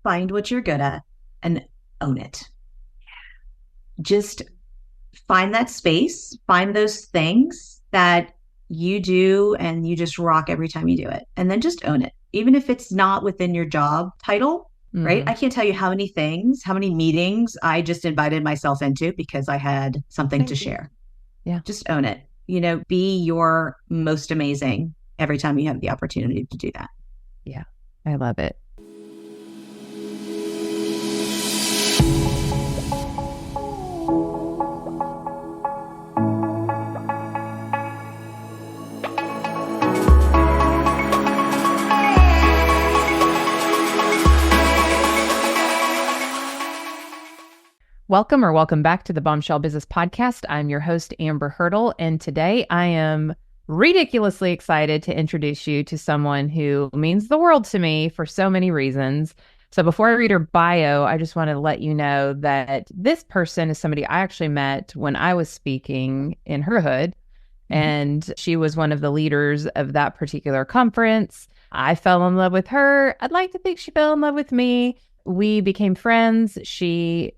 find what you're good at and own it. Just find that space, find those things that you do and you just rock every time you do it. And then just own it. Even if it's not within your job title, right? Mm-hmm. I can't tell you how many things, how many meetings I just invited myself into because I had something to Same. share. Yeah. Just own it. Be your most amazing every time you have the opportunity to do that. Yeah. I love it. Welcome back to the Bombshell Business Podcast. I'm your host, Amber Hurdle, and today I am ridiculously excited to introduce you to someone who means the world to me for so many reasons. So before I read her bio, I just want to let you know that this person is somebody I actually met when I was speaking in her hood, Mhm. and she was one of the leaders of that particular conference. I fell in love with her. I'd like to think she fell in love with me. We became friends. She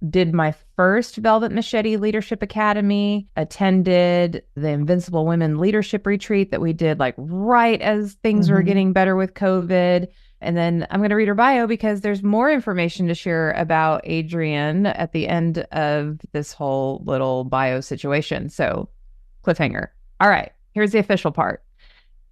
did my first Velvet Machete Leadership Academy, attended the Invincible Women Leadership Retreat that we did like right as things were Mhm. getting better with COVID. And then I'm going to read her bio because there's more information to share about Adrienne at the end of this whole little bio situation. So, cliffhanger. All right, here's the official part.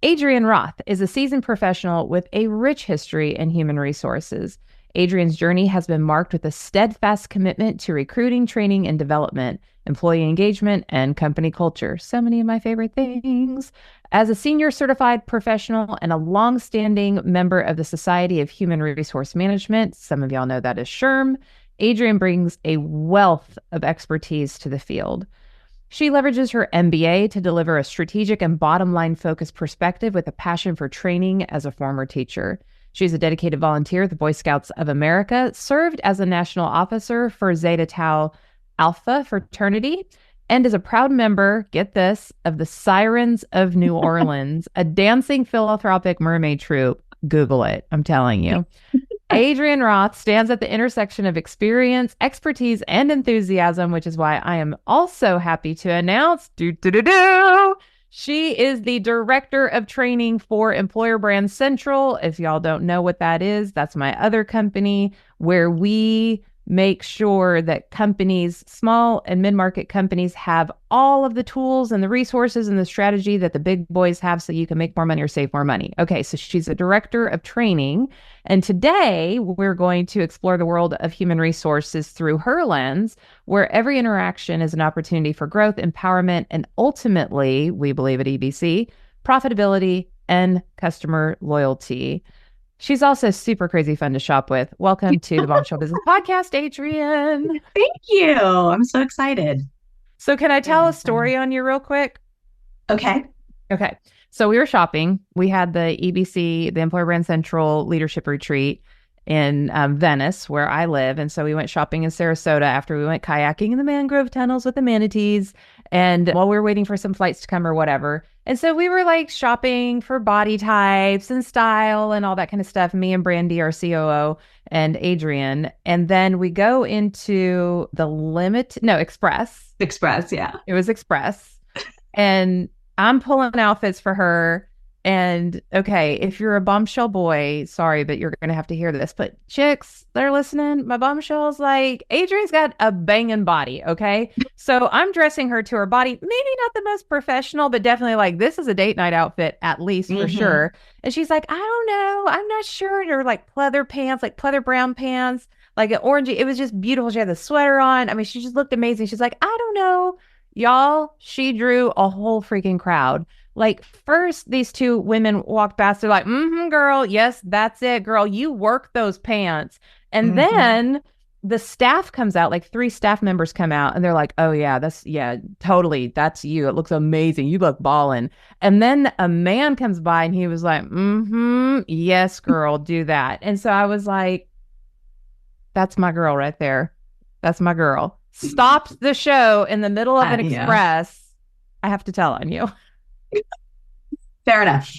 Adrienne Roth is a seasoned professional with a rich history in human resources. Adrienne's journey has been marked with a steadfast commitment to recruiting, training, and development, employee engagement, and company culture. So many of my favorite things. As a senior certified professional and a longstanding member of the Society of Human Resource Management, some of y'all know that as SHRM, Adrienne brings a wealth of expertise to the field. She leverages her MBA to deliver a strategic and bottom line focused perspective with a passion for training as a former teacher. She's a dedicated volunteer at the Boy Scouts of America, served as a national officer for Zeta Tau Alpha fraternity, and is a proud member, get this, of the Sirens of New Orleans, a dancing philanthropic mermaid troupe. Google it, I'm telling you. Adrienne Roth stands at the intersection of experience, expertise, and enthusiasm, which is why I am also happy to announce she is the director of training for Employer Brand Central. If y'all don't know what that is, that's my other company where we make sure that companies, small and mid-market companies, have all of the tools and the resources and the strategy that the big boys have so you can make more money or save more money. Okay, so she's a director of training. And today we're going to explore the world of human resources through her lens, where every interaction is an opportunity for growth, empowerment, and ultimately, we believe at EBC, profitability and customer loyalty. She's also super crazy fun to shop with. Welcome to the Bombshell Business Podcast, Adrienne. Thank you. I'm so excited. So, can I tell Very a excited. story on you real quick? Okay. Okay. So we were shopping. We had the EBC, the Employer Brand Central Leadership Retreat in Venice, where I live. And so we went shopping in Sarasota after we went kayaking in the mangrove tunnels with the manatees. And while we were waiting for some flights to come or whatever. And so we were like shopping for body types and style and all that kind of stuff. Me and Brandy, our COO, and Adrienne. And then we go into the Express. Express, yeah. It was Express. And I'm pulling outfits for her. And okay, if you're a bombshell boy, sorry, but you're going to have to hear this. But chicks that are listening, my bombshell's like, Adrienne's got a banging body. Okay. So I'm dressing her to her body. Maybe not the most professional, but definitely like this is a date night outfit, at least for Hmm. sure. And she's like, I don't know. I'm not sure. They're like pleather pants, like pleather brown pants, like an orangey. It was just beautiful. She had the sweater on. I mean, she just looked amazing. She's like, I don't know. Y'all, she drew a whole freaking crowd. Like, first, these two women walked past. They're like, girl. Yes, that's it, girl. You work those pants. And Hmm. then the staff comes out, like three staff members come out, and they're like, oh, yeah, totally. That's you. It looks amazing. You look ballin'. And then a man comes by and he was like, yes, girl, do that. And so I was like, that's my girl right there. That's my girl. Stopped the show in the middle of an Yeah. express. I have to tell on you. Fair enough.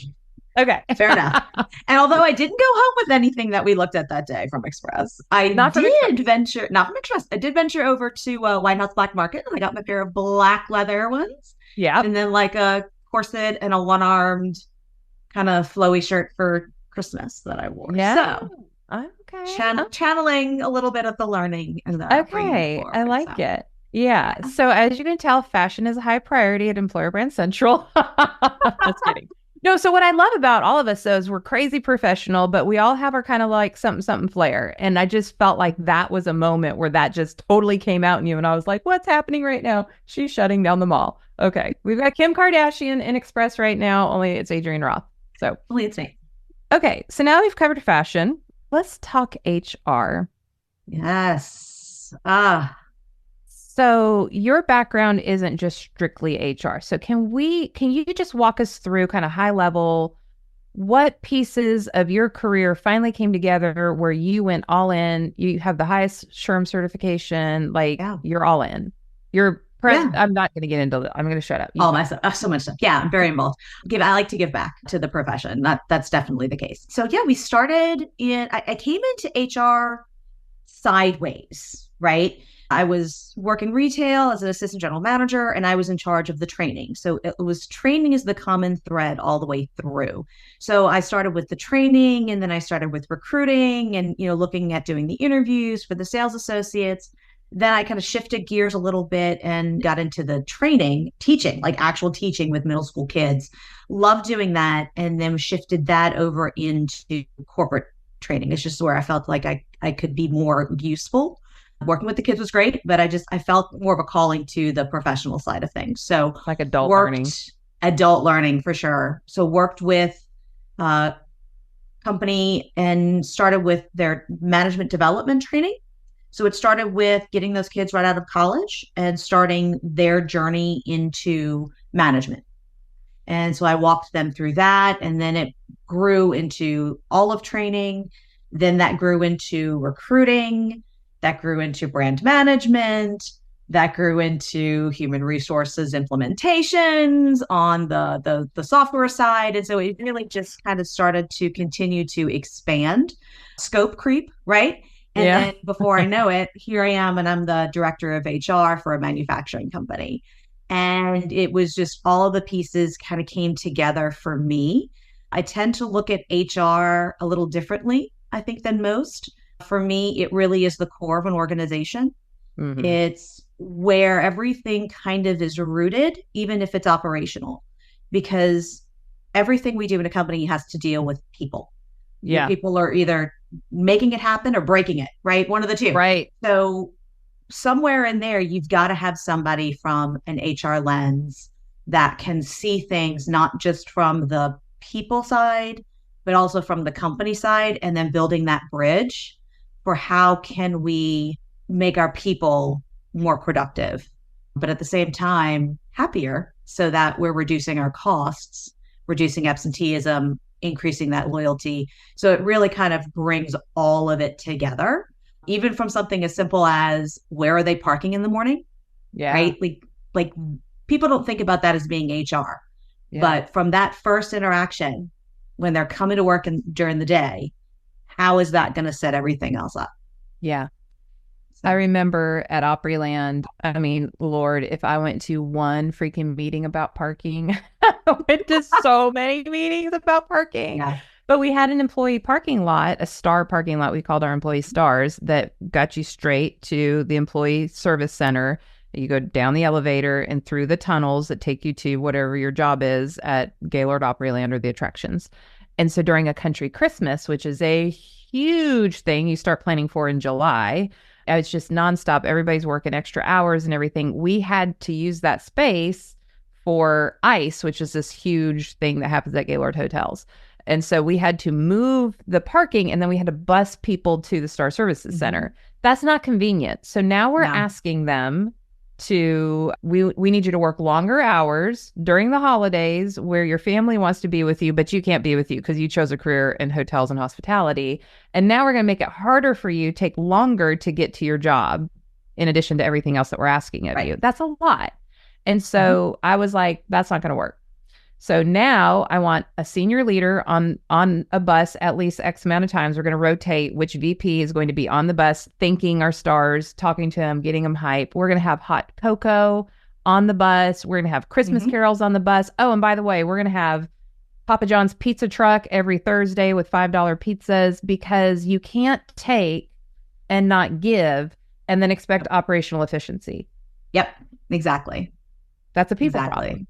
Okay. Fair enough. And although I didn't go home with anything that we looked at that day from Express, I Not from Express. did venture, not from Express, I did venture over to White House Black Market and I got my pair of black leather ones Yeah. and then like a corset and a one-armed kind of flowy shirt for Christmas that I wore. Yeah. So Okay. channeling a little bit of the learning and bringing it Okay. I forward. So like it. Yeah. yeah. So as you can tell, fashion is a high priority at Employer Brand Central. Just kidding. No, so what I love about all of us though is we're crazy professional, but we all have our kind of like something something flair. And I just felt like that was a moment where that just totally came out in you. And I was like, what's happening right now? She's shutting down the mall. Okay. We've got Kim Kardashian in Express right now, only it's Adrienne Roth. So Leads me. okay. So now we've covered fashion. Let's talk HR. Yes. So your background isn't just strictly HR. So can you just walk us through kind of high level what pieces of your career finally came together where you went all in, you have the highest SHRM certification, like yeah. you're all in. You're Yeah. I'm not going to get into it. I'm going to shut up. All my stuff. So much stuff. Yeah, I'm very involved. I like to give back to the profession. That's definitely the case. So yeah, we started in I came into HR sideways, right? I was working retail as an assistant general manager and I was in charge of the training. So it was training is the common thread all the way through. So I started with the training and then I started with recruiting and looking at doing the interviews for the sales associates. Then I kind of shifted gears a little bit and got into the training, teaching, like actual teaching with middle school kids. Loved doing that and then shifted that over into corporate training. It's just where I felt like I could be more useful. Working with the kids was great, but I felt more of a calling to the professional side of things. So like learning. Adult learning for sure. So worked with a company and started with their management development training. So it started with getting those kids right out of college and starting their journey into management. And so I walked them through that. And then it grew into all of training. Then that grew into recruiting. That grew into brand management. That grew into human resources implementations on the software side. And so it really just kind of started to continue to expand, scope creep, right? And then before I know it, here I am, and I'm the director of HR for a manufacturing company. And it was just all of the pieces kind of came together for me. I tend to look at HR a little differently, I think, than most. For me, it really is the core of an organization. Mm-hmm. It's where everything kind of is rooted, even if it's operational, because everything we do in a company has to deal with people. Yeah. People are either making it happen or breaking it, right? One of the two. Right. So somewhere in there, you've got to have somebody from an HR lens that can see things, not just from the people side, but also from the company side, and then building that bridge for how can we make our people more productive, but at the same time, happier so that we're reducing our costs, reducing absenteeism, increasing that loyalty. So it really kind of brings all of it together, even from something as simple as where are they parking in the morning? Yeah. Right? Like people don't think about that as being HR. Yeah. But from that first interaction, when they're coming to work during the day, how is that going to set everything else up? Yeah. I remember at Opryland, I mean, Lord, if I went to one freaking meeting about parking, I went to so many meetings about parking. Yeah. But we had an employee parking lot, a star parking lot. We called our employee stars that got you straight to the employee service center. You go down the elevator and through the tunnels that take you to whatever your job is at Gaylord Opryland or the attractions. And so during a country Christmas, which is a huge thing you start planning for in July, it's just nonstop. Everybody's working extra hours and everything. We had to use that space for ICE, which is this huge thing that happens at Gaylord hotels. And so we had to move the parking and then we had to bus people to the Star Services Center. That's not convenient. So now we're asking them to, we need you to work longer hours during the holidays where your family wants to be with you, but you can't be with you because you chose a career in hotels and hospitality. And now we're going to make it harder for you, take longer to get to your job in addition to everything else that we're asking of you. That's a lot. And so I was like, that's not going to work. So now I want a senior leader on a bus at least X amount of times. We're going to rotate which VP is going to be on the bus, thanking our stars, talking to them, getting them hype. We're going to have hot cocoa on the bus. We're going to have Christmas Mm-hmm. carols on the bus. Oh, and by the way, we're going to have Papa John's pizza truck every Thursday with $5 pizzas, because you can't take and not give and then expect operational efficiency. Yep. Exactly. That's a people Exactly. problem.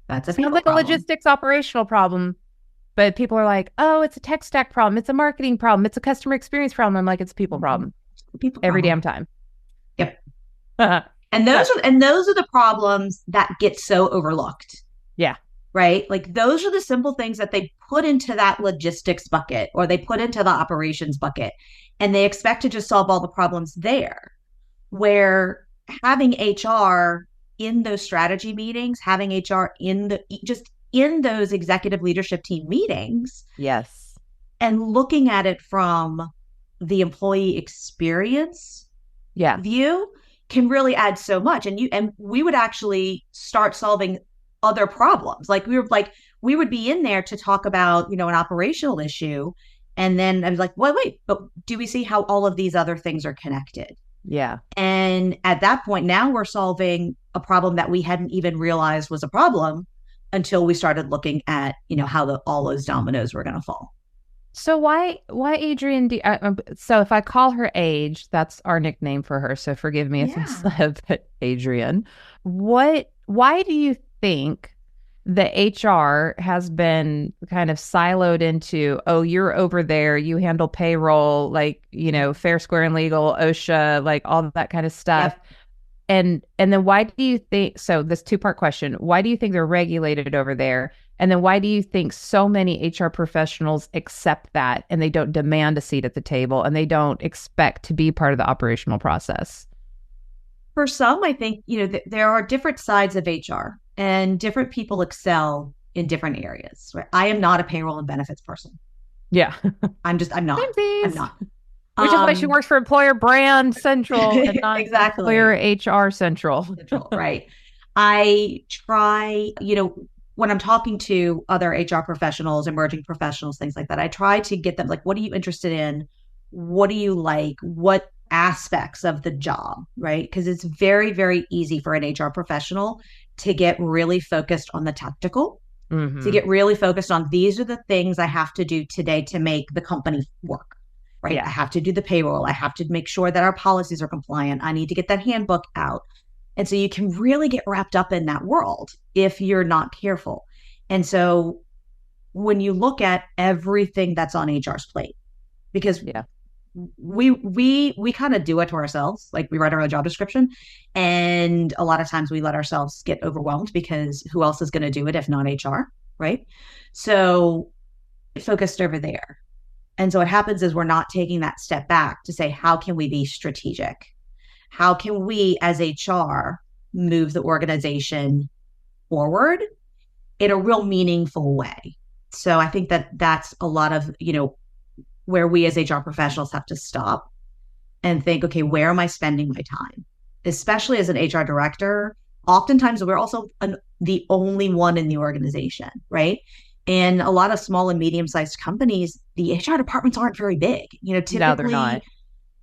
That's a Sounds people like a problem. logistics operational problem, but people are like, oh, it's a tech stack problem. It's a marketing problem. It's a customer experience problem. I'm like, it's a people Mm-hmm. problem People every damn problem. time. Yep. Yeah. And those are the problems that get so overlooked, right? Like those are the simple things that they put into that logistics bucket or they put into the operations bucket, and they expect to just solve all the problems there. Where having HR in those strategy meetings, having HR in the just in those executive leadership team meetings Yes. and looking at it from the employee experience Yeah. view can really add so much. And we would actually start solving other problems. Like we would be in there to talk about, an operational issue. And then I was like, well, wait, but do we see how all of these other things are connected? Yeah. And at that point, now we're solving a problem that we hadn't even realized was a problem until we started looking at, how all those dominoes were going to fall. So why Adrienne? So if I call her Age, that's our nickname for her. So forgive me if I Yeah. said Adrienne. Why do you think the HR has been kind of siloed into, oh, you're over there, you handle payroll, like, fair, square, and legal, OSHA, like all that kind of stuff. Yep. And then why do you think, so this two-part question, why do you think they're regulated over there? And then why do you think so many HR professionals accept that and they don't demand a seat at the table and they don't expect to be part of the operational process? For some, I think, there are different sides of HR and different people excel in different areas. Right? I am not a payroll and benefits person. Yeah. I'm not. I'm Samesies. not. Which is why she works for Employer Brand Central and not Employer Exactly. HR Central. Central, right. I try, when I'm talking to other HR professionals, emerging professionals, things like that, I try to get them like, what are you interested in? What do you like? What aspects of the job, right? Because it's very, very easy for an HR professional to get really focused on the tactical, to Mm-hmm. get really focused on these are the things I have to do today to make the company work, right? I Yeah. have to do the payroll. I have to make sure that our policies are compliant. I need to get that handbook out. And so you can really get wrapped up in that world if you're not careful. And so when you look at everything that's on HR's plate, because Yeah. we kind of do it to ourselves, like we write our own job description, and a lot of times we let ourselves get overwhelmed because who else is going to do it if not HR, right? So focused over there. And so what happens is we're not taking that step back to say, how can we be strategic? How can we as HR move the organization forward in a real meaningful way? So I think that that's a lot of, where we as HR professionals have to stop and think, okay, where am I spending my time? Especially as an HR director, oftentimes we're also the only one in the organization, right? In a lot of small and medium sized companies, the HR departments aren't very big. No, they're Typically, not.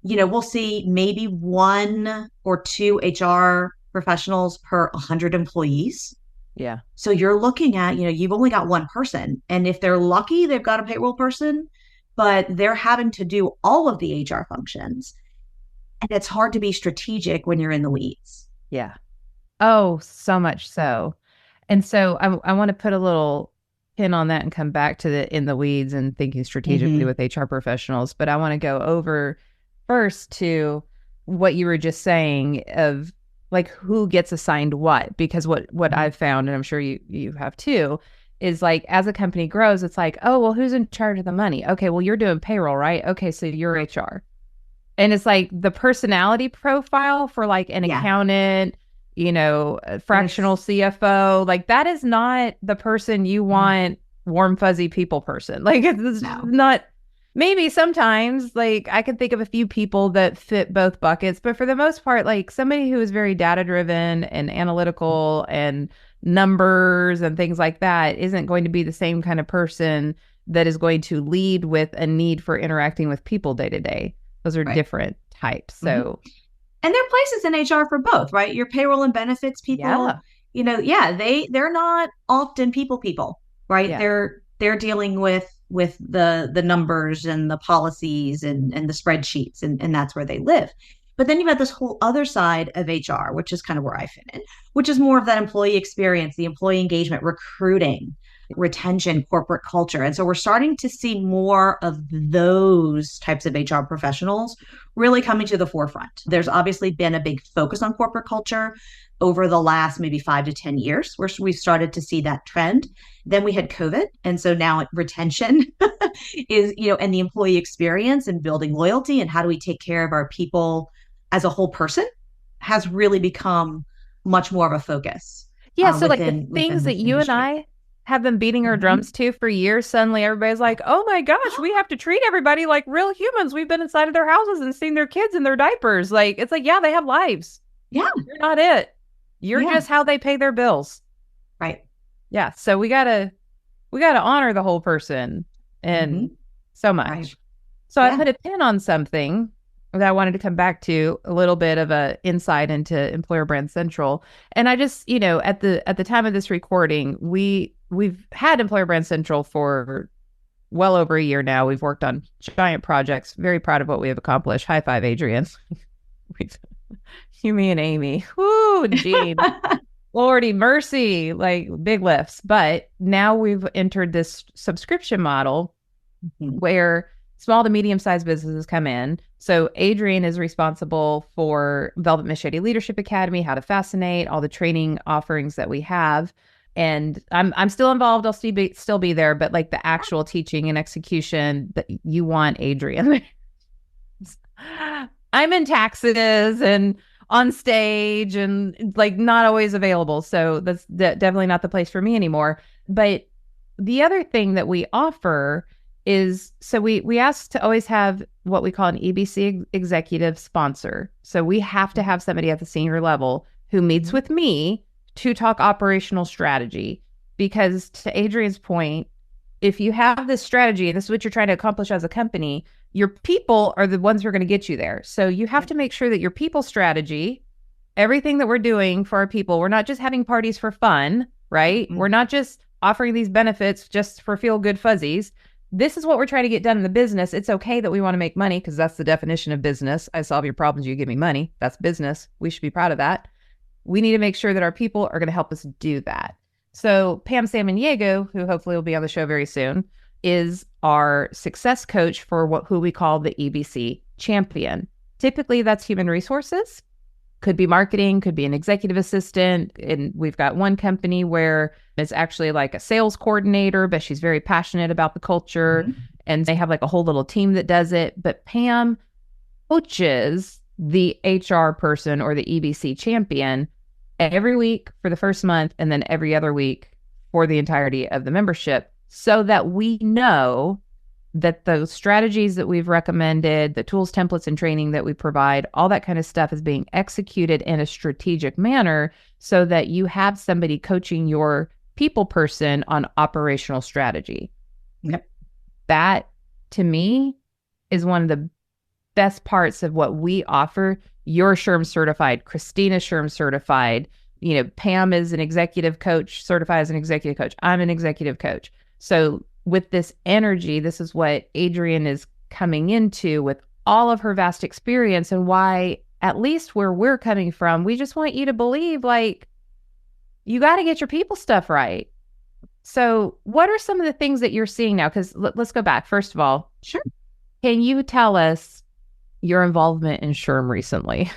we'll see maybe one or two HR professionals per 100 employees. Yeah. So you're looking at, you've only got one person. And if they're lucky, they've got a payroll person, but they're having to do all of the HR functions. And it's hard to be strategic when you're in the weeds. Yeah. Oh, so much so. And so I want to put a little pin on that and come back to the in the weeds and thinking strategically Mm-hmm. with HR professionals. But I want to go over first to what you were just saying of like who gets assigned what, because what Mm-hmm. I've found, and I'm sure you have too, is like as a company grows, it's like, oh, well, who's in charge of the money? Okay, well, you're doing payroll, right? Okay, so you're HR. And it's like the personality profile for like an Yeah. accountant, a fractional It's, CFO, like that is not the person you mm-hmm. want, warm, fuzzy people person. Like it's No. not, maybe sometimes, like I can think of a few people that fit both buckets, but for the most part, like somebody who is very data driven and analytical and numbers and things like that isn't going to be the same kind of person that is going to lead with a need for interacting with people day to day. Those are Right. different types. Mm-hmm. So, And there are places in HR for both, right? Your payroll and benefits people, yeah. yeah, they're not often people, right? Yeah. They're dealing with the numbers and the policies and the spreadsheets, and that's where they live. But then you've got this whole other side of HR, which is kind of where I fit in, which is more of that employee experience, the employee engagement, recruiting, retention, corporate culture. And so we're starting to see more of those types of HR professionals really coming to the forefront. There's obviously been a big focus on corporate culture over the last maybe 5 to 10 years, where we've started to see that trend. Then we had COVID. And so now retention is, and the employee experience and building loyalty and how do we take care of our people as a whole person has really become much more of a focus Yeah. So, like the within things that this you and industry. I have been beating our Mm-hmm. drums to for years, suddenly everybody's like, oh my gosh, we have to treat everybody like real humans. We've been inside of their houses and seen their kids in their diapers. Like, it's like, yeah, they have lives. Yeah. You're not it. You're Yeah. just how they pay their bills. Right. Yeah. So we gotta honor the whole person Mm-hmm. and so Right. much. So I Yeah. put a pin on something that I wanted to come back to, a little bit of a insight into Employer Brand Central. And I just, at the time of this recording, we've had Employer Brand Central for well over a year now. We've worked on giant projects. Very proud of what we have accomplished. High five, Adrienne. You, me, and Amy. Whoo, Gene. Lordy mercy, like big lifts. But now we've entered this subscription model Mhm. where small to medium sized businesses come in. So Adrienne is responsible for Velvet Miss Shady Leadership Academy, How to Fascinate, all the training offerings that we have. And I'm still involved. I'll still be there, but like the actual teaching and execution that you want Adrienne. I'm in taxes and on stage and like not always available. So that's definitely not the place for me anymore. But the other thing that we offer is, so we ask to always have what we call an EBC executive sponsor. So we have to have somebody at the senior level who meets Mhm. with me to talk operational strategy. Because to Adrienne's point, if you have this strategy and this is what you're trying to accomplish as a company, your people are the ones who are going to get you there. So you have to make sure that your people strategy, everything that we're doing for our people, we're not just having parties for fun, right? Mhm. We're not just offering these benefits just for feel good fuzzies. This is what we're trying to get done in the business. It's okay that we want to make money because that's the definition of business. I solve your problems, you give me money. That's business. We should be proud of that. We need to make sure that our people are going to help us do that. So Pam Samaniego, who hopefully will be on the show very soon, is our success coach for who we call the EBC champion. Typically, that's human resources, could be marketing, could be an executive assistant. And we've got one company where it's actually like a sales coordinator, but she's very passionate about the culture. Mhm. And they have like a whole little team that does it. But Pam coaches the HR person or the EBC champion every week for the first month and then every other week for the entirety of the membership so that we know that those strategies that we've recommended, the tools, templates, and training that we provide, all that kind of stuff is being executed in a strategic manner so that you have somebody coaching your people person on operational strategy. Yep. That, to me, is one of the best parts of what we offer. You're SHRM certified, Christina's SHRM certified, Pam is an executive coach, certified as an executive coach. I'm an executive coach. So with this energy, this is what Adrienne is coming into with all of her vast experience, and why, at least where we're coming from, we just want you to believe like you got to get your people stuff right. So what are some of the things that you're seeing now? Because let's go back. First of all, Sure. can you tell us your involvement in SHRM recently?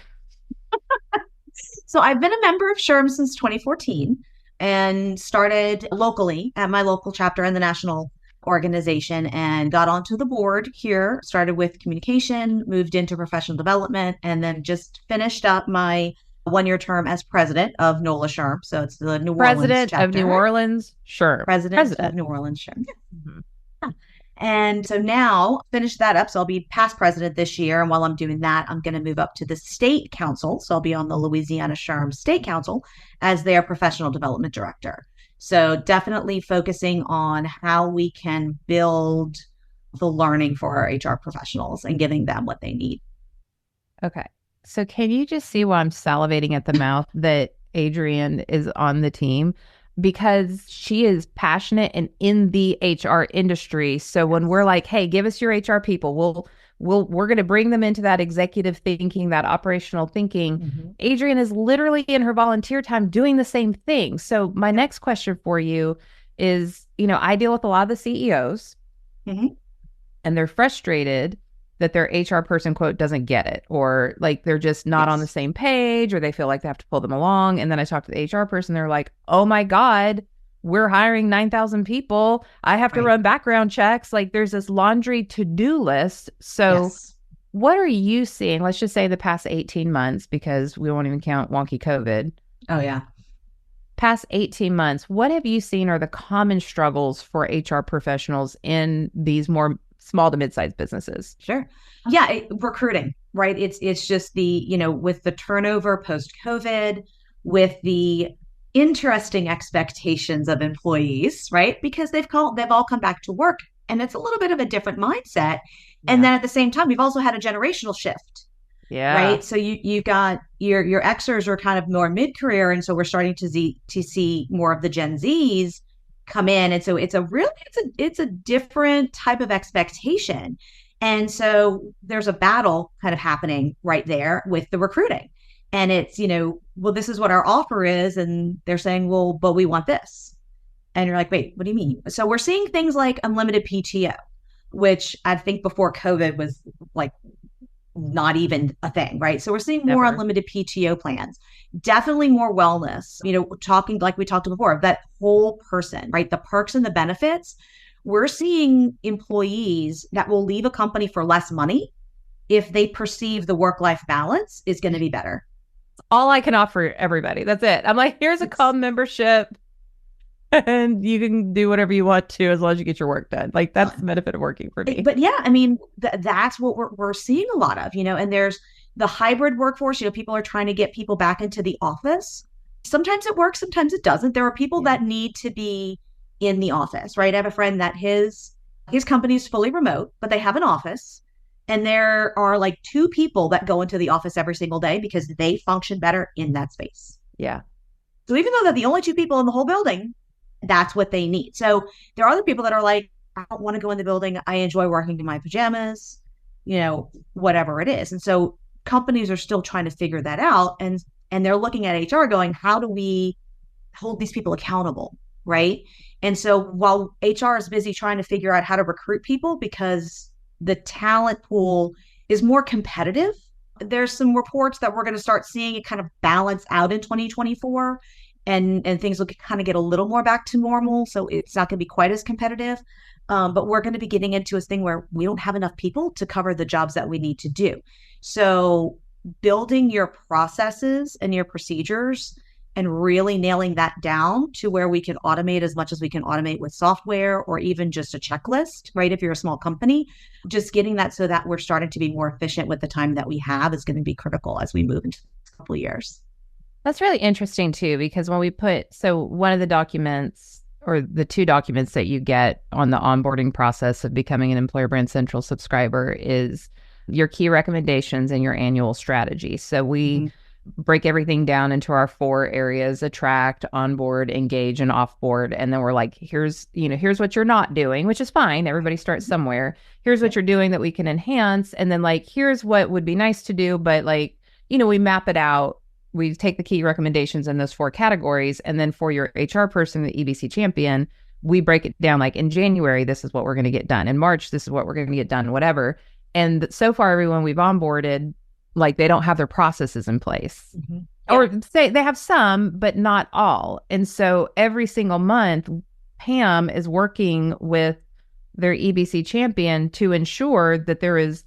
So I've been a member of SHRM since 2014 and started locally at my local chapter in the national organization and got onto the board here, started with communication, moved into professional development, and then just finished up my 1 year term as president of NOLA SHRM. So it's the New Orleans President of New chapter. Orleans SHRM. President of President. New Orleans SHRM. Mhm. Yeah. And so now finish that up. So I'll be past president this year. And while I'm doing that, I'm going to move up to the state council. So I'll be on the Louisiana SHRM State Council as their professional development director. So definitely focusing on how we can build the learning for our HR professionals and giving them what they need. Okay. So can you just see why I'm salivating at the mouth that Adrienne is on the team? Because she is passionate and in the HR industry. So when we're like, hey, give us your HR people, we're going to bring them into that executive thinking, that operational thinking. Mm-hmm. Adrienne is literally in her volunteer time doing the same thing. So my next question for you is, I deal with a lot of the CEOs, mm-hmm. and they're frustrated that their HR person, quote, doesn't get it, or like they're just not on the same page, or they feel like they have to pull them along. And then I talk to the HR person, they're like, oh my God, we're hiring 9,000 people. I have to run background checks. Like there's this laundry to-do list. So what are you seeing? Let's just say the past 18 months, because we won't even count wonky COVID. Oh yeah. Past 18 months, what have you seen are the common struggles for HR professionals in these more small to mid-sized businesses? Sure. Yeah. Recruiting, right? It's just with the turnover post-COVID, with the interesting expectations of employees, right? Because they've all come back to work, and it's a little bit of a different mindset. Yeah. And then at the same time, we've also had a generational shift. Yeah. Right. So you've got your Xers are kind of more mid-career. And so we're starting to see more of the Gen Zs come in. And so it's a different type of expectation. And so there's a battle kind of happening right there with the recruiting. And it's, well, this is what our offer is. And they're saying, well, but we want this. And you're like, wait, what do you mean? So we're seeing things like unlimited PTO, which I think before COVID was like not even a thing, right? So we're seeing more unlimited PTO plans, definitely more wellness, talking like we talked before, that whole person, right? The perks and the benefits. We're seeing employees that will leave a company for less money if they perceive the work-life balance is going to be better. All I can offer everybody. That's it. I'm like, here's a club membership and you can do whatever you want to as long as you get your work done. Like that's the benefit of working for me. But yeah, I mean, that's what we're seeing a lot of, and there's the hybrid workforce. People are trying to get people back into the office. Sometimes it works, sometimes it doesn't. There are people that need to be in the office, right? I have a friend that his company is fully remote, but they have an office. And there are like 2 people that go into the office every single day because they function better in that space. Yeah. So even though they're the only 2 people in the whole building, that's what they need. So there are other people that are like, I don't want to go in the building. I enjoy working in my pajamas, whatever it is. And so companies are still trying to figure that out. And they're looking at HR going, how do we hold these people accountable? Right. And so while HR is busy trying to figure out how to recruit people because the talent pool is more competitive, there's some reports that we're going to start seeing it kind of balance out in 2024. And things will kind of get a little more back to normal. So it's not going to be quite as competitive. But we're going to be getting into a thing where we don't have enough people to cover the jobs that we need to do. So building your processes and your procedures and really nailing that down to where we can automate as much as we can automate with software or even just a checklist, right? If you're a small company, just getting that so that we're starting to be more efficient with the time that we have is going to be critical as we move into a couple of years. That's really interesting too, because when we so one of the documents or the 2 documents that you get on the onboarding process of becoming an Employer Brand Central subscriber is your key recommendations and your annual strategy. So we break everything down into our 4 areas: attract, onboard, engage, and offboard. And then we're like, here's what you're not doing, which is fine. Everybody starts somewhere. Here's what you're doing that we can enhance. And then like, here's what would be nice to do. But like, we map it out. We take the key recommendations in those 4 categories. And then for your HR person, the EBC champion, we break it down like in January, this is what we're going to get done. In March, this is what we're going to get done, whatever. And so far, everyone we've onboarded, like they don't have their processes in place. Mm-hmm. Yeah. Or say they have some, but not all. And so every single month, Pam is working with their EBC champion to ensure that there is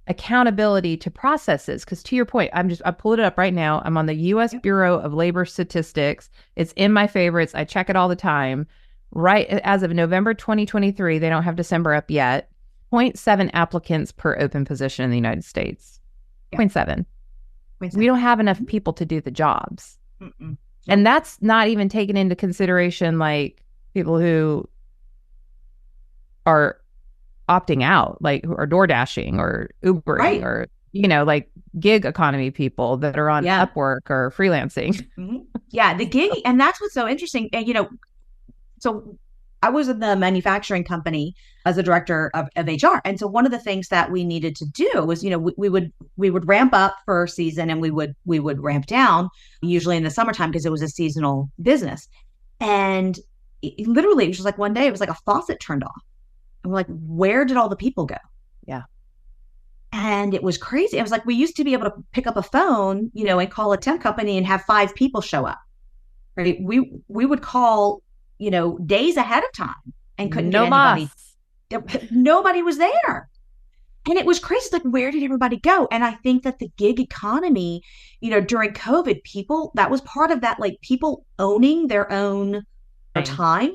accountability to processes. Because to your point, I pulled it up right now. I'm on the U.S. Bureau of Labor Statistics. It's in my favorites. I check it all the time. Right as of November 2023, they don't have December up yet. 0.7 applicants per open position in the United States. Yeah. 0.7. We 0.7. don't have enough people to do the jobs. Mm-mm. And Nope. that's not even taking into consideration like people who are opting out, like who are door dashing or Ubering Right. or, like gig economy people that are on Yeah. Upwork or freelancing. Yeah. The gig, and that's what's so interesting. And, so I was in the manufacturing company as a director of HR. And so one of the things that we needed to do was, we would ramp up for a season and we would ramp down usually in the summertime because it was a seasonal business. And literally it was just like one day it was like a faucet turned off. And we're like, where did all the people go? Yeah. And it was crazy. It was like we used to be able to pick up a phone, and call a temp company and have 5 people show up. Right. We would call, days ahead of time and couldn't get No mas. anybody. Nobody was there. And it was crazy. Like, where did everybody go? And I think that the gig economy, during COVID, that was part of that, like people owning their own time.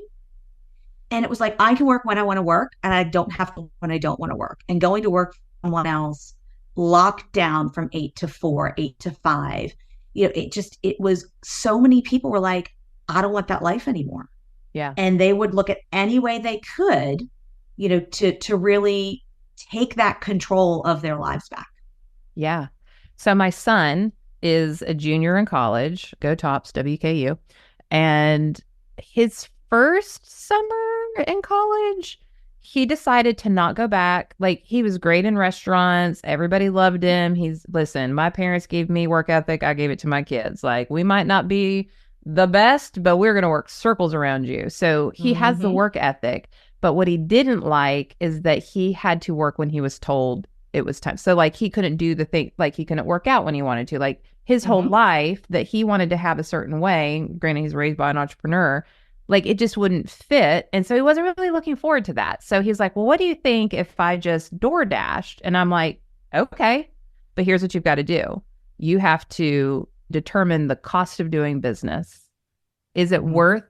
And it was like, I can work when I want to work and I don't have to when I don't want to work. And going to work for someone else, locked down from 8 to 4, 8 to 5. It was so many people were like, I don't want that life anymore. Yeah. And they would look at any way they could, to really take that control of their lives back. Yeah. So my son is a junior in college, go Tops, WKU. And his first summer in college, he decided to not go back. Like he was great in restaurants. Everybody loved him. Listen, my parents gave me work ethic. I gave it to my kids. Like we might not be the best, but we're going to work circles around you. So he has the work ethic. But what he didn't like is that he had to work when he was told it was time. So like he couldn't do the thing, like he couldn't work out when he wanted to. Like his whole life that he wanted to have a certain way, granted he's raised by an entrepreneur, like it just wouldn't fit. And so he wasn't really looking forward to that. So he's like, well, what do you think if I just door dashed? And I'm like, okay, but here's what you've got to do. You have to determine the cost of doing business. Is it worth,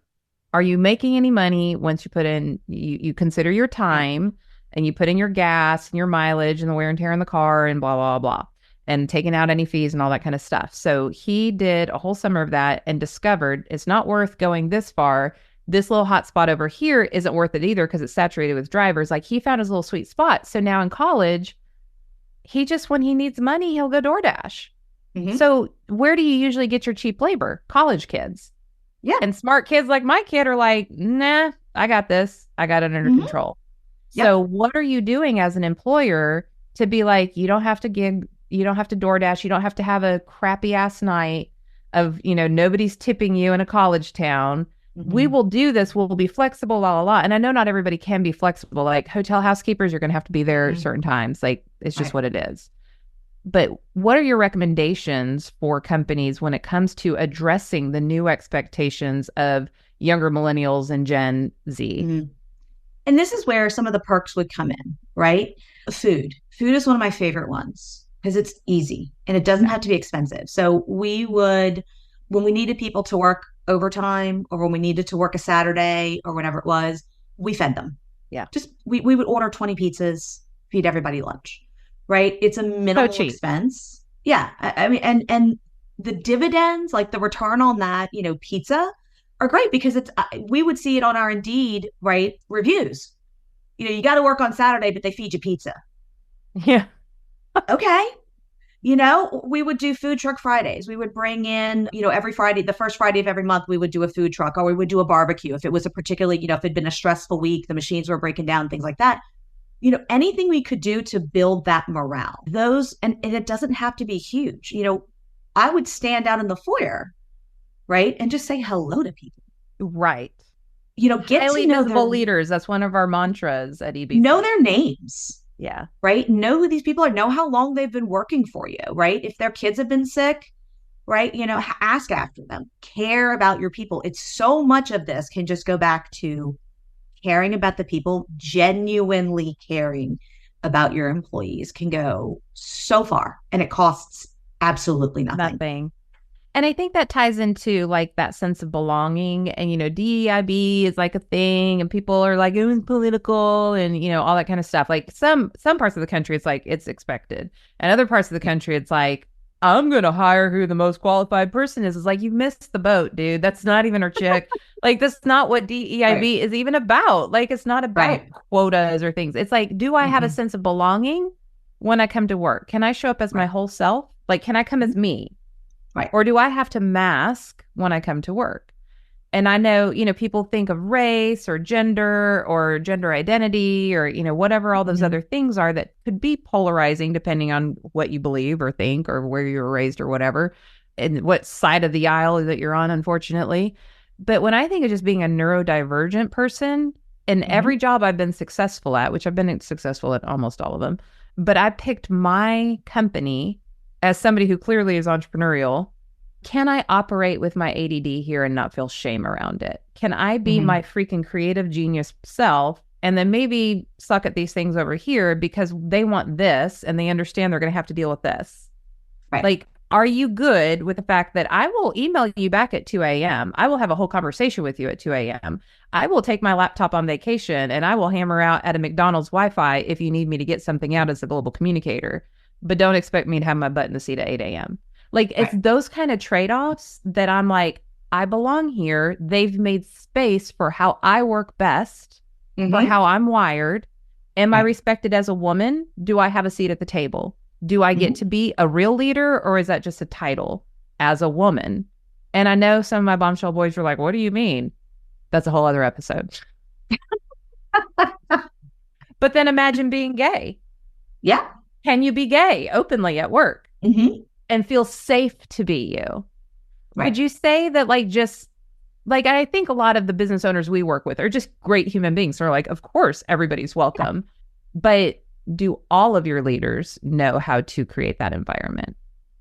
are you making any money once you put in, you consider your time and you put in your gas and your mileage and the wear and tear in the car and blah, blah, blah, and taking out any fees and all that kind of stuff. So he did a whole summer of that and discovered it's not worth going this far. This little hot spot over here isn't worth it either because it's saturated with drivers. Like he found his little sweet spot. So now in college, when he needs money, he'll go DoorDash. So where do you usually get your cheap labor? College kids. Yeah. And smart kids like my kid are like, nah, I got this. I got it under control. So what are you doing as an employer to be like, you don't have to gig, you don't have to DoorDash, you don't have to have a crappy ass night of, nobody's tipping you in a college town. We will do this. We'll be flexible, la, la, la. And I know not everybody can be flexible. Like hotel housekeepers, you're going to have to be there at certain times. Like it's just what it is. But what are your recommendations for companies when it comes to addressing the new expectations of younger millennials and Gen Z? And this is where some of the perks would come in, right? Food is one of my favorite ones because it's easy and it doesn't have to be expensive. So we would, when we needed people to work overtime or when we needed to work a Saturday or whatever it was, we fed them. Yeah. Just, we would order 20 pizzas, feed everybody lunch, right? It's a minimal expense. Yeah. I mean, and the dividends, like the return on that, pizza are great because we would see it on our Indeed, right? Reviews. You got to work on Saturday, but they feed you pizza. Yeah. Okay. We would do food truck Fridays. We would bring in, every Friday, the first Friday of every month, we would do a food truck or we would do a barbecue. If it was a particularly, if it'd been a stressful week, the machines were breaking down, things like that. Anything we could do to build that morale. And it doesn't have to be huge. I would stand out in the foyer, right? And just say hello to people. Right. Get highly to know visible leaders. That's one of our mantras at EBC. Know their names. Yeah. Right. Know who these people are. Know how long they've been working for you. Right. If their kids have been sick, right. Ask after them. Care about your people. It's so much of this can just go back to caring about the people, genuinely caring about your employees can go so far and it costs absolutely nothing. And I think that ties into like that sense of belonging. And, DEIB is like a thing and people are like, it was political and, all that kind of stuff. Like some parts of the country, it's like, it's expected. And other parts of the country, it's like, I'm going to hire who the most qualified person is. It's like, you missed the boat, dude. That's not even our chick. Like, that's not what DEIB is even about. Like, it's not about quotas or things. It's like, do I have a sense of belonging when I come to work? Can I show up as my whole self? Like, can I come as me? Right. Or do I have to mask when I come to work? And I know, people think of race or gender identity or, whatever all those other things are that could be polarizing depending on what you believe or think or where you were raised or whatever, and what side of the aisle that you're on, unfortunately. But when I think of just being a neurodivergent person, in every job I've been successful at, which I've been successful at almost all of them, but I picked my company as somebody who clearly is entrepreneurial. Can I operate with my ADD here and not feel shame around it? Can I be my freaking creative genius self and then maybe suck at these things over here because they want this and they understand they're going to have to deal with this? Right. Like, are you good with the fact that I will email you back at 2 a.m.? I will have a whole conversation with you at 2 a.m. I will take my laptop on vacation and I will hammer out at a McDonald's Wi-Fi if you need me to get something out as a global communicator. But don't expect me to have my butt in the seat at 8 a.m. Like, it's those kind of trade-offs that I'm like, I belong here. They've made space for how I work best, for how I'm wired. Am I respected as a woman? Do I have a seat at the table? Do I get to be a real leader, or is that just a title as a woman? And I know some of my bombshell boys were like, what do you mean? That's a whole other episode. But then imagine being gay. Yeah. Can you be gay openly at work and feel safe to be you? Right. Would you say that I think a lot of the business owners we work with are just great human beings. They're like, of course, everybody's welcome. But do all of your leaders know how to create that environment?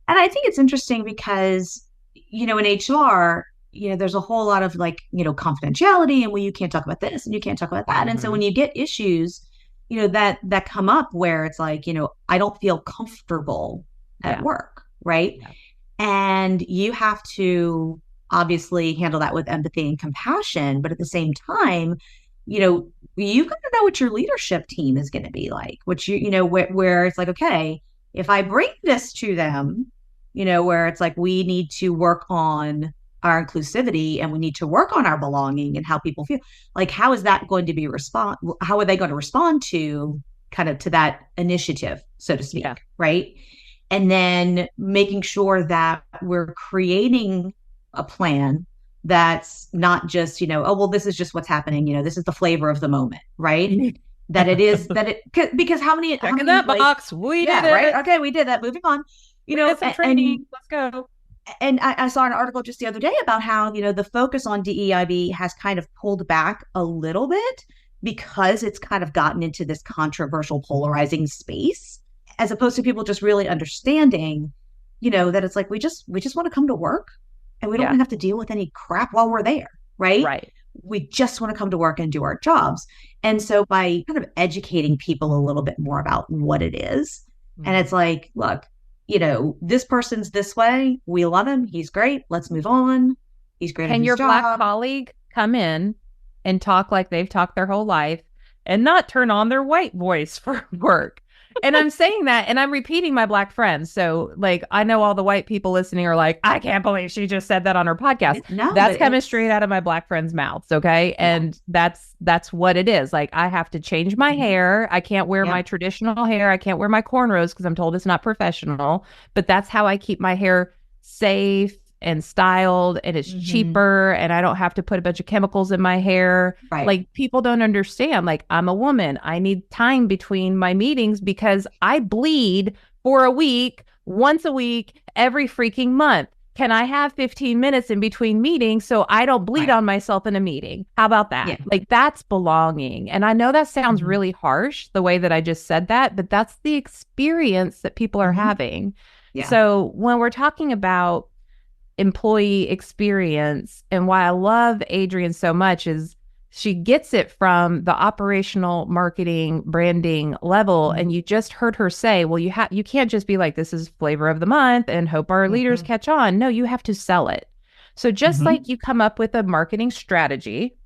And I think it's interesting because, in HR, there's a whole lot of confidentiality and you can't talk about this and you can't talk about that. And so when you get issues, that come up where it's like, I don't feel comfortable at work. Right. Yeah. And you have to obviously handle that with empathy and compassion. But at the same time, you got to know what your leadership team is going to be like, which, where it's like, okay, if I bring this to them, where it's like, we need to work on our inclusivity and we need to work on our belonging and how people feel, like, how is that going to be how are they going to respond to kind of to that initiative, so to speak? Right. And then making sure that we're creating a plan that's not just, oh, well, this is just what's happening. This is the flavor of the moment, right? That it is because how many checking that box, we did it, right? Okay, we did that. Moving on, training. Let's go. And I saw an article just the other day about how, the focus on DEIB has kind of pulled back a little bit because it's kind of gotten into this controversial, polarizing space, as opposed to people just really understanding, that it's like, we just want to come to work and we don't have to deal with any crap while we're there. Right. Right. We just want to come to work and do our jobs. And so by kind of educating people a little bit more about what it is, and it's like, look, this person's this way. We love him. He's great. Let's move on. He's great. Can your Black colleague come in and talk like they've talked their whole life and not turn on their white voice for work? And I'm saying that and I'm repeating my Black friends. So I know all the white people listening are like, I can't believe she just said that on her podcast. That's coming straight out of my Black friends' mouths. Okay. And that's what it is. Like, I have to change my hair. I can't wear my traditional hair. I can't wear my cornrows because I'm told it's not professional, but that's how I keep my hair safe and styled, and it's cheaper, and I don't have to put a bunch of chemicals in my hair. Right. Like, people don't understand. Like, I'm a woman. I need time between my meetings because I bleed for a week, once a week, every freaking month. Can I have 15 minutes in between meetings so I don't bleed on myself in a meeting? How about that? Yeah. Like, that's belonging. And I know that sounds really harsh, the way that I just said that, but that's the experience that people are having. Yeah. So when we're talking about employee experience, and why I love Adrienne so much is she gets it from the operational marketing branding level. And you just heard her say, well, you can't just be like, this is flavor of the month and hope our leaders Mm-hmm. catch on. No, you have to sell it. So just Mm-hmm. like you come up with a marketing strategy,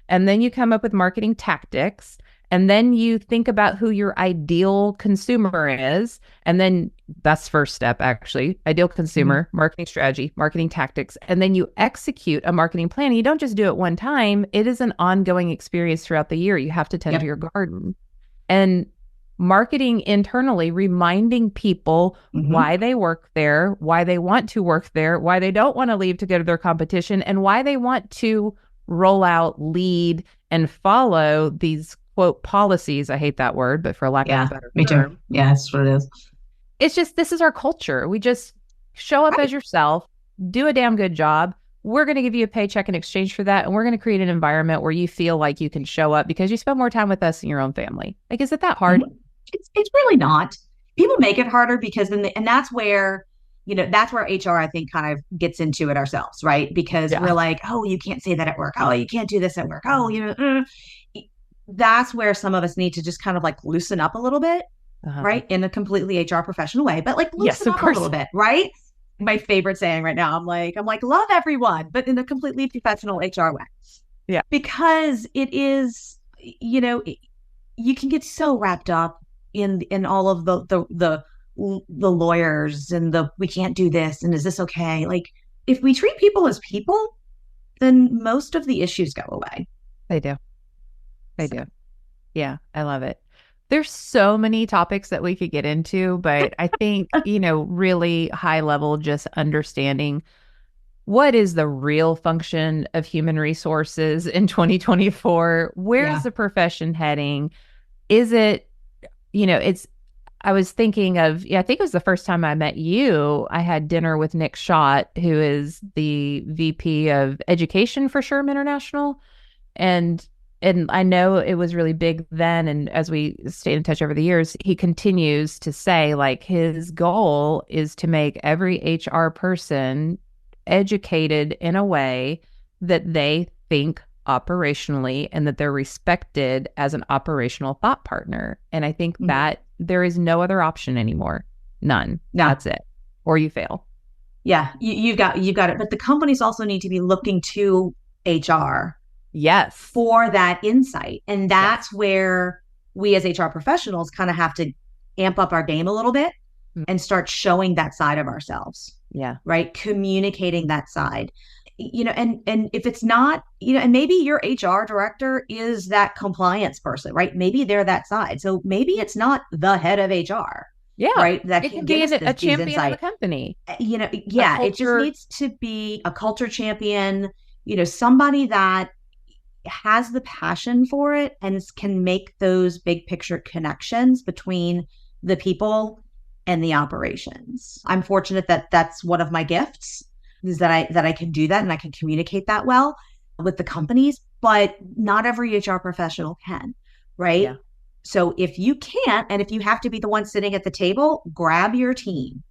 and then you come up with marketing tactics, and then you think about who your ideal consumer is, and then that's first step, actually. Ideal Mm-hmm. consumer, marketing strategy, marketing tactics, and then you execute a marketing plan. You don't just do it one time. It is an ongoing experience throughout the year. You have to tend to Yep. your garden. And marketing internally, reminding people Mm-hmm. why they work there, why they want to work there, why they don't want to leave to go to their competition, and why they want to roll out, lead, and follow these quote policies. I hate that word, but for lack of a Yeah, better me too. term, Yeah, that's what it is. it's just this is our culture. We just show up as Right. yourself, do a damn good job. We're going to give you a paycheck in exchange for that. And we're going to create an environment where you feel like you can show up because you spend more time with us and your own family. Like, is it that hard? Mhm. It's really not. People make it harder because and that's where, that's where HR, I think, kind of gets into it ourselves, right? Because we're Yeah. like, oh, you can't say that at work. Oh, you can't do this at work. Oh, that's where some of us need to just kind of like loosen up a little bit, Uh-huh. right? In a completely HR professional way, but like Yes, loosen of up a little course. bit, right? My favorite saying right now, I'm like, love everyone, but in a completely professional HR way. Yeah. Because it is, you can get so wrapped up in all of the lawyers and the we can't do this and is this okay? Like if we treat people as people, then most of the issues go away. They do. They So do. Yeah, I love it. There's so many topics that we could get into, but I think, really high level, just understanding what is the real function of human resources in 2024? Where's yeah. the profession heading? Is it, it's, I was thinking of, yeah, I think it was the first time I met you. I had dinner with Nick Schott, who is the VP of Education for Sherm International. And I know it was really big then, and as we stayed in touch over the years, he continues to say like his goal is to make every HR person educated in a way that they think operationally and that they're respected as an operational thought partner. And I think Mhm. that there is no other option anymore. None. No. That's it. Or you fail. Yeah, you've got it. But the companies also need to be looking to HR Yes. for that insight. And Yes. that's where we as HR professionals kind of have to amp up our game a little bit Mm. and start showing that side of ourselves, Yeah. right? Communicating that side. And if it's not, and maybe your HR director is that compliance person, right? Maybe they're that side. So maybe it's not the head of HR, Yeah. right? That It can can give be us a these champion of the insight. company, a Yeah, it just culture. needs to be a culture champion, somebody that has the passion for it and can make those big picture connections between the people and the operations. I'm fortunate that that's one of my gifts is that I can do that and I can communicate that well with the companies, but not every HR professional can, Yeah. right? So if you can't and if you have to be the one sitting at the table, grab your team,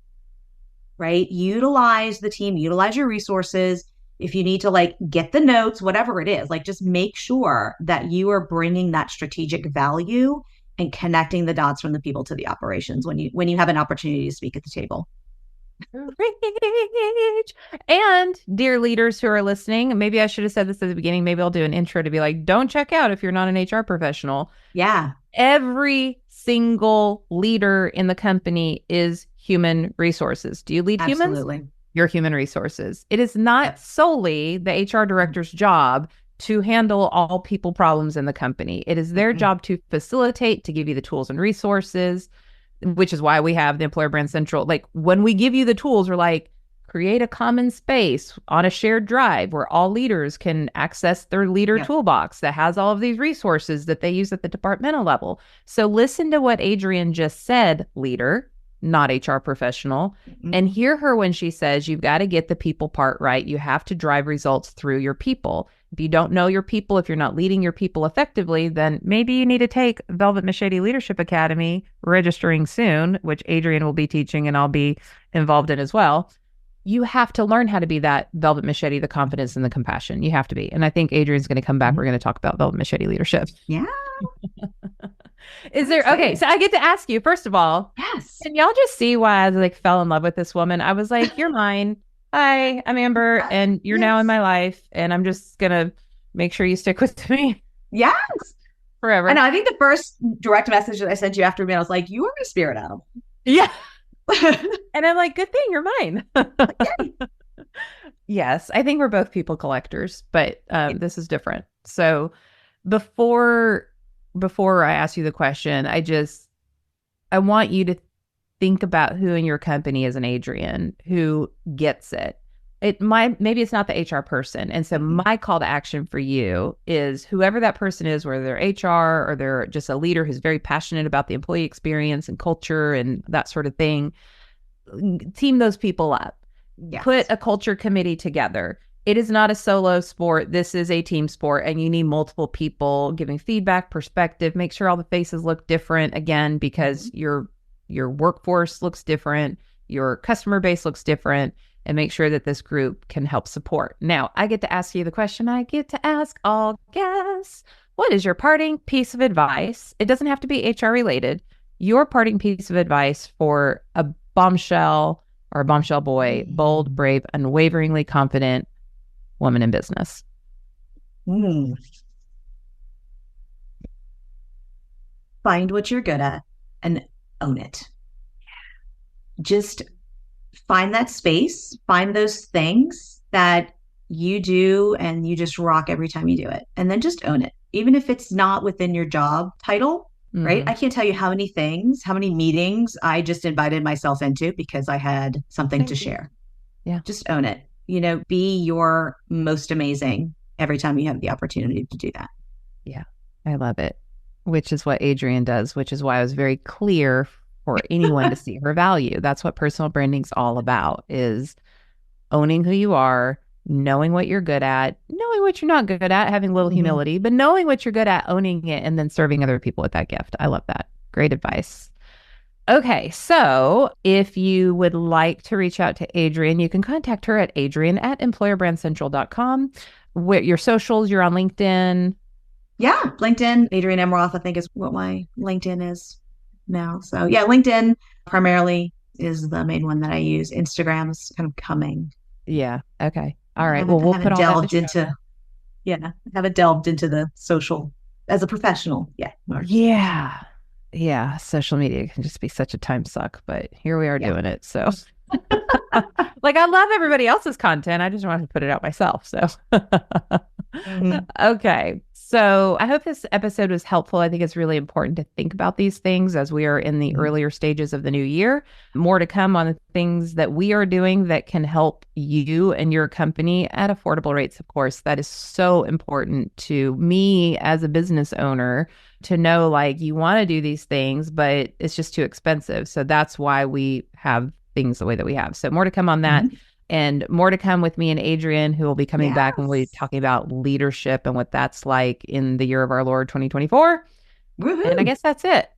right? Utilize the team, utilize your resources. If you need to like get the notes, whatever it is, like just make sure that you are bringing that strategic value and connecting the dots from the people to the operations when you have an opportunity to speak at the table. Reach. And dear leaders who are listening, maybe I should have said this at the beginning. Maybe I'll do an intro to be like, don't check out if you're not an HR professional. Yeah, Every single leader in the company is human resources. Do you lead humans? absolutely. You're human resources. It is not Yep. solely the HR director's job to handle all people problems in the company. It is their Mm-mm. job to facilitate, to give you the tools and resources, which is why we have the Employer Brand Central. Like when we give you the tools, we're like, create a common space on a shared drive where all leaders can access their leader Yep. toolbox that has all of these resources that they use at the departmental level. So listen to what Adrienne just said, leader, not HR professional, Mm-mm. and hear her when she says you've got to get the people part right. You have to drive results through your people. If you don't know your people, if you're not leading your people effectively, then maybe you need to take Velvet Machete Leadership Academy, registering soon, which Adrienne will be teaching and I'll be involved in as well. you have to learn how to be that velvet machete, the confidence and the compassion. You have to be. And I think Adrienne's going to come back. Mhm. We're going to talk about velvet machete leadership. Yeah. Is I'm there, okay, excited. so I get to ask you, first of all, Yes. can y'all just see why I like fell in love with this woman? I was like, you're mine. Hi, I'm Amber, and you're now in Yes. my life, and I'm just gonna make sure you stick with me Yes. I know. forever. I think the first direct message that I sent you after me, I was like, you are a spirit animal. Yeah. And I'm like, good thing you're mine. Yay. Yes, I think we're both people collectors, but this is different. So before before I ask you the question, I want you to think about who in your company is an Adrienne who gets it. It might maybe it's not the HR person. And so Mhm. my call to action for you is whoever that person is, whether they're HR or they're just a leader who's very passionate about the employee experience and culture and that sort of thing, team those people up. Put Yes. a culture committee together. It is not a solo sport. This is a team sport, and you need multiple people giving feedback, perspective. Make sure all the faces look different again, because your workforce looks different, your customer base looks different, and make sure that this group can help support. Now, I get to ask you the question I get to ask all guests. What is your parting piece of advice? It doesn't have to be HR related. Your parting piece of advice for a bombshell or a bombshell boy, bold, brave, unwaveringly confident woman in business. Mm. Find what you're good at and own it. Just find that space, find those things that you do and you just rock every time you do it. And then just own it. Even if it's not within your job title, right? Mm-hmm. I can't tell you how many things, how many meetings I just invited myself into because I had something to Thank you. share. Yeah. Just own it. Be your most amazing every time you have the opportunity to do that. Yeah. I love it. Which is what Adrienne does, which is why I was very clear for anyone to see her value. That's what personal branding's all about, is owning who you are, knowing what you're good at, knowing what you're not good at, having a little Mm-hmm. humility, but knowing what you're good at, owning it, and then serving other people with that gift. I love that. Great advice. Okay, so if you would like to reach out to Adrienne, you can contact her at adrienne@employerbrandcentral.com. With your socials, you're on LinkedIn. Yeah, LinkedIn, Adrienne Roth, I think is what my LinkedIn is now. So yeah, LinkedIn primarily is the main one that I use. Instagram's kind of coming. Yeah. Okay. All I right. Well, haven't I we'll put haven't all that in the delved show into notes. yeah, I haven't delved into the social as a professional yet. Yeah. Yeah. Social media can just be such a time suck, but here we are Yeah. doing it. So, like, I love everybody else's content. I just wanted to put it out myself. So, Mhm. okay. So, I hope this episode was helpful. I think it's really important to think about these things as we are in the Mhm. earlier stages of the new year. More to come on the things that we are doing that can help you and your company at affordable rates, of course. That is so important to me as a business owner to know, like, you want to do these things, but it's just too expensive. So that's why we have things the way that we have. So more to come on that, Mhm. and more to come with me and Adrienne, who will be coming back and we'll be Yes. talking about leadership and what that's like in the year of our Lord 2024. And I Woohoo. guess that's it.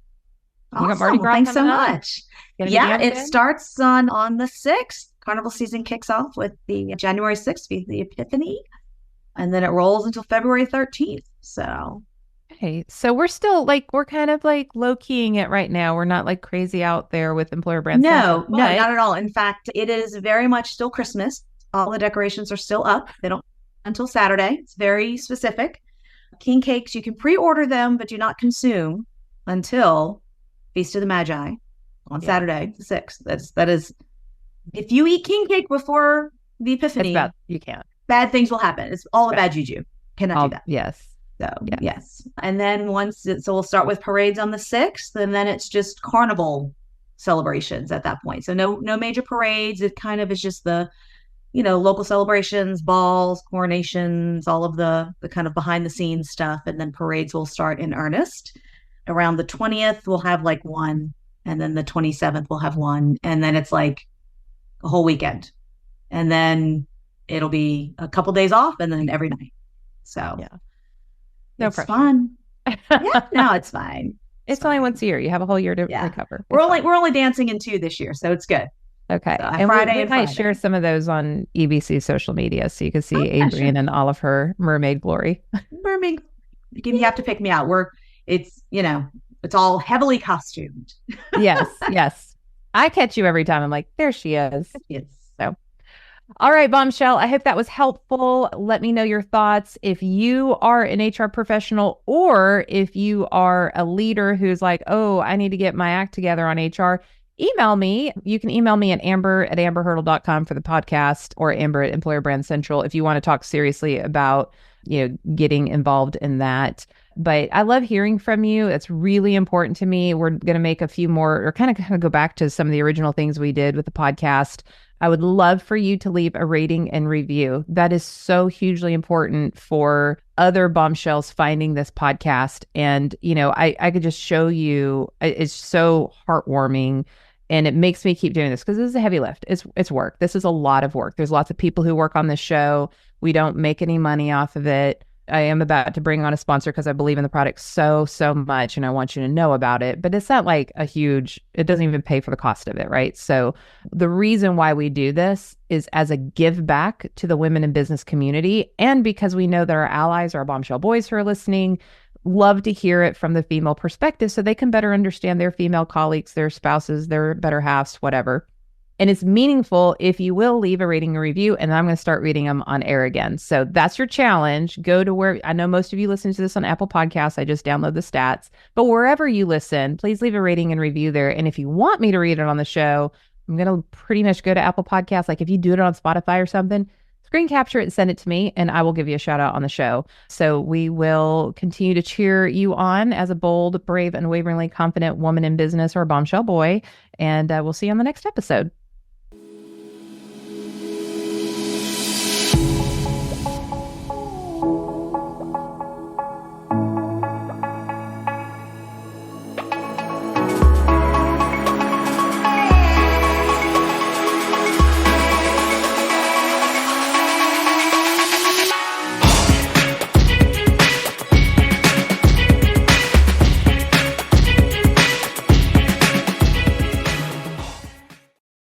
You got Mardi Awesome. Well, Gras thanks coming so up. much. Gonna be Yeah, it dancing? starts on the 6th. Carnival season kicks off with the January 6th, the Epiphany, and then it rolls until February 13th. So Okay. So we're still like, we're kind of like low keying it right now. We're not like crazy out there with Employer Brand Central, no, no, but not at all. In fact, it is very much still Christmas. All the decorations are still up. They don't until Saturday. It's very specific. King cakes, you can pre-order them, but do not consume until Feast of the Magi on yeah, Saturday, the 6th. That is if you eat king cake before the it's about, Epiphany, you can't. bad things will happen. It's all a Bad. bad juju. Cannot do that. Yes. So Yes. yes, and then so we'll start with parades on the 6th, and then it's just carnival celebrations at that point. So no major parades. It kind of is just the local celebrations, balls, coronations, all of the kind of behind the scenes stuff, and then parades will start in earnest. Around the 20th, we'll have like one, and then the 27th we'll have one, and then it's like a whole weekend, and then it'll be a couple days off, and then every night. So Yeah. No it's pressure. fun. Yeah, no, it's fine. It's It's only fine. once a year. You have a whole year to Yeah. recover. We're It's only fine. we're only dancing in two this year, so it's good. Okay. So And Friday we and might share Friday. some of those on EBC social media so you can Oh see yeah, sure. Adrienne and all of her mermaid glory. Mermaid. You have to pick me out. It's, it's all heavily costumed. Yes, yes. I catch you every time. I'm like, there she is. Yes. So, all right, Bombshell. I hope that was helpful. Let me know your thoughts. If you are an HR professional or if you are a leader who's like, oh, I need to get my act together on HR, email me. You can email me at amber@amberhurdle.com for the podcast or Amber at Employer Brand Central if you want to talk seriously about, getting involved in that. But I love hearing from you. It's really important to me. We're going to make a few more or kind of go back to some of the original things we did with the podcast. I would love for you to leave a rating and review. That is so hugely important for other bombshells finding this podcast. And, I could just show you, it's so heartwarming and it makes me keep doing this because this is a heavy lift. It's work. This is a lot of work. There's lots of people who work on this show. We don't make any money off of it. I am about to bring on a sponsor because I believe in the product so, so much and I want you to know about it. But it's not like it doesn't even pay for the cost of it, right? So the reason why we do this is as a give back to the women in business community. And because we know that our allies, our bombshell boys who are listening, love to hear it from the female perspective so they can better understand their female colleagues, their spouses, their better halves, whatever. And it's meaningful if you will leave a rating and review, and I'm going to start reading them on air again. So that's your challenge. Go to where I know most of you listen to this on Apple Podcasts. I just download the stats. But wherever you listen, please leave a rating and review there. And if you want me to read it on the show, I'm going to pretty much go to Apple Podcasts. Like if you do it on Spotify or something, screen capture it and send it to me, and I will give you a shout out on the show. So we will continue to cheer you on as a bold, brave, unwaveringly confident woman in business or bombshell boy. And we'll see you on the next episode.